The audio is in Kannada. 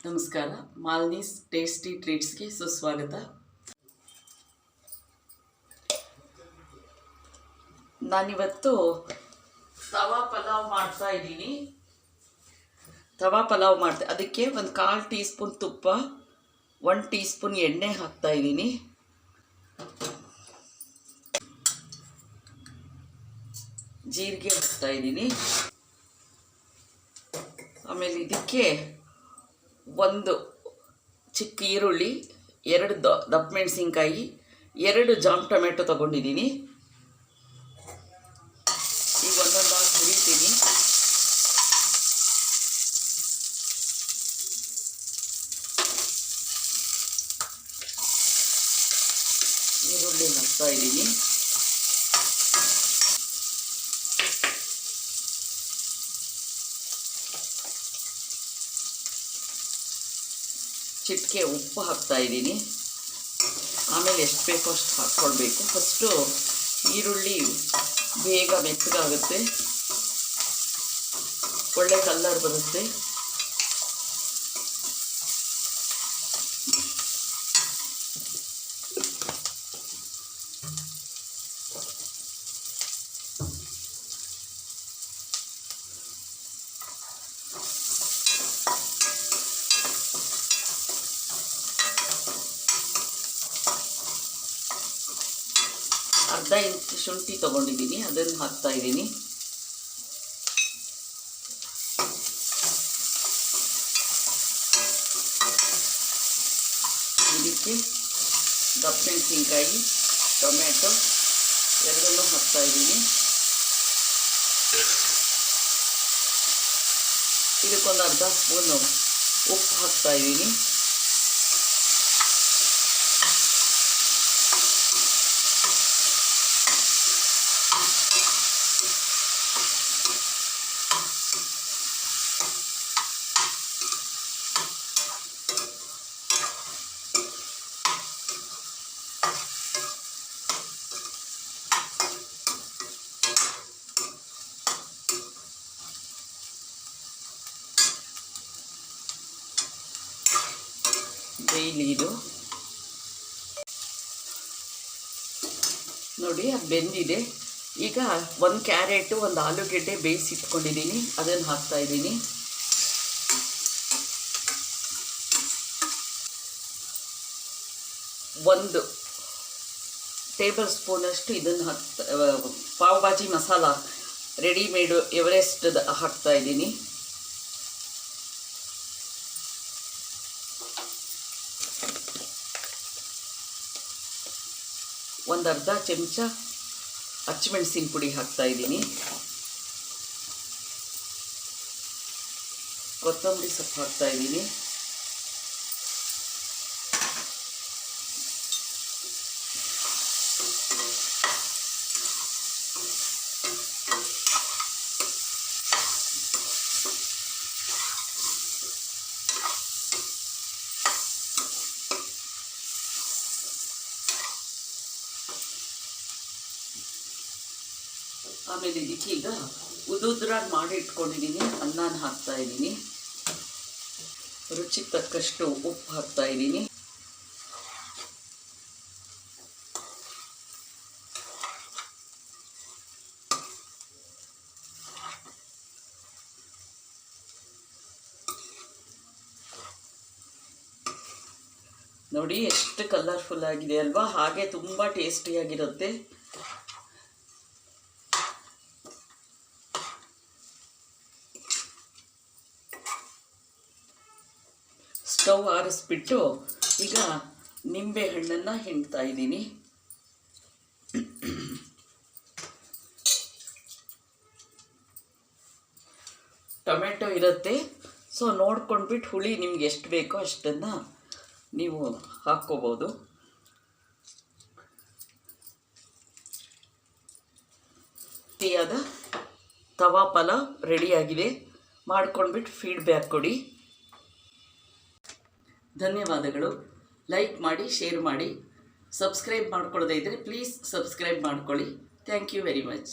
ನಮಸ್ಕಾರ. ಮಾಲ್ನೀಸ್ ಟೇಸ್ಟಿ ಟ್ರೀಟ್ಸ್ಗೆ ಸುಸ್ವಾಗತ. ನಾನಿವತ್ತು ತವಾ ಪಲಾವ್ ಮಾಡ್ತಾ ಇದ್ದೀನಿ. ಅದಕ್ಕೆ ಒಂದು 1/4 ಟೀ ಸ್ಪೂನ್ ತುಪ್ಪ, 1 ಟೀ ಸ್ಪೂನ್ ಎಣ್ಣೆ ಹಾಕ್ತಾ ಇದ್ದೀನಿ. ಜೀರಿಗೆ ಹಾಕ್ತಾ ಇದ್ದೀನಿ. ಆಮೇಲೆ ಇದಕ್ಕೆ ಒಂದು ಚಿಕ್ಕ ಈರುಳ್ಳಿ, 2 ದಪ್ಪ ಮೆಣಸಿನ್ಕಾಯಿ, 2 ಜಾಮ್ ಟೊಮೆಟೊ ತೊಗೊಂಡಿದ್ದೀನಿ. ಈಗ ಒಂದೊಂದಾಗಿ ಹುರಿತೀನಿ. ಈರುಳ್ಳಿ ಹಾಕ್ತಾ ಇದ್ದೀನಿ. ಚಿಟಿಕೆ ಉಪ್ಪು ಹಾಕ್ತಾ ಇದ್ದೀನಿ. ಆಮೇಲೆ ಎಷ್ಟು ಬೇಕೋ ಅಷ್ಟು ಹಾಕ್ಕೊಳ್ಬೇಕು. ಫಸ್ಟು ಈರುಳ್ಳಿ ಬೇಗ ಮೆತ್ತಗಾಗುತ್ತೆ, ಒಳ್ಳೆ ಕಲರ್ ಬರುತ್ತೆ. ಅರ್ಧ ಇಂಚು ಶುಂಠಿ ತೊಗೊಂಡಿದ್ದೀನಿ, ಅದನ್ನು ಹಾಕ್ತಾ ಇದ್ದೀನಿ. ಇದಕ್ಕೆ ದಪ್ಪ ಮೆಣಸಿನ್ಕಾಯಿ, ಟೊಮೆಟೊ ಎರಡನ್ನೂ ಹಾಕ್ತಾ ಇದ್ದೀನಿ. ಇದಕ್ಕೊಂದು ಅರ್ಧ ಸ್ಪೂನು ಉಪ್ಪು ಹಾಕ್ತಾ ಇದ್ದೀನಿ. ಬೇಯಲಿ ಇದು. ನೋಡಿ, ಅದು ಬೆಂದಿದೆ. ಈಗ 1 ಕ್ಯಾರೆಟು, 1 ಆಲೂಗೆಡ್ಡೆ ಬೇಯಿಸಿಟ್ಕೊಂಡಿದ್ದೀನಿ, ಅದನ್ನು ಹಾಕ್ತಾ ಇದ್ದೀನಿ. ಒಂದು ಟೇಬಲ್ ಸ್ಪೂನಷ್ಟು ಇದನ್ನು ಪಾವ್ ಭಾಜಿ ಮಸಾಲ ರೆಡಿಮೇಡು ಎವರೆಸ್ಟ್ ಹಾಕ್ತಾ ಇದ್ದೀನಿ. ಒಂದು ಅರ್ಧ ಚಮಚ ಹಸಿಮೆಣಸಿನ ಪುಡಿ ಹಾಕ್ತಾ ಇದ್ದೀನಿ. ಕೊತ್ತಂಬರಿ ಸೊಪ್ಪು ಹಾಕ್ತಾ ಇದ್ದೀನಿ. ಆಮೇಲೆ ಇದಕ್ಕೆ ಈಗ ಉದುದ್ರಾಗಿ ಮಾಡಿ ಇಟ್ಕೊಂಡಿದ್ದೀನಿ, ಅನ್ನನ ಹಾಕ್ತಾ ಇದ್ದೀನಿ. ರುಚಿಗೆ ತಕ್ಕಷ್ಟು ಉಪ್ಪು ಹಾಕ್ತಾ ಇದ್ದೀನಿ. ನೋಡಿ ಎಷ್ಟು ಕಲರ್ಫುಲ್ ಆಗಿದೆ ಅಲ್ವಾ? ಹಾಗೆ ತುಂಬ ಟೇಸ್ಟಿಯಾಗಿರುತ್ತೆ. ಸ್ಟವ್ ಆರಿಸ್ಬಿಟ್ಟು ಈಗ ನಿಂಬೆ ಹಣ್ಣನ್ನು ಹಿಂಡ್ತಾ ಇದ್ದೀನಿ. ಟೊಮೆಟೊ ಇರುತ್ತೆ, ಸೊ ನೋಡ್ಕೊಂಡ್ಬಿಟ್ಟು ಹುಳಿ ನಿಮ್ಗೆ ಎಷ್ಟು ಬೇಕೋ ಅಷ್ಟನ್ನು ನೀವು ಹಾಕ್ಕೋಬೋದು. ಟೇಸ್ಟಿಯಾದ ತವಾ ಪಲಾವ್ ರೆಡಿಯಾಗಿದೆ. ಮಾಡ್ಕೊಂಡ್ಬಿಟ್ಟು ಫೀಡ್ಬ್ಯಾಕ್ ಕೊಡಿ. ಧನ್ಯವಾದಗಳು. ಲೈಕ್ ಮಾಡಿ, ಶೇರ್ ಮಾಡಿ. ಸಬ್ಸ್ಕ್ರೈಬ್ ಮಾಡ್ಕೊಳ್ಳೋದೇ ಇದ್ದರೆ ಪ್ಲೀಸ್ ಸಬ್ಸ್ಕ್ರೈಬ್ ಮಾಡ್ಕೊಳ್ಳಿ. Thank you very much.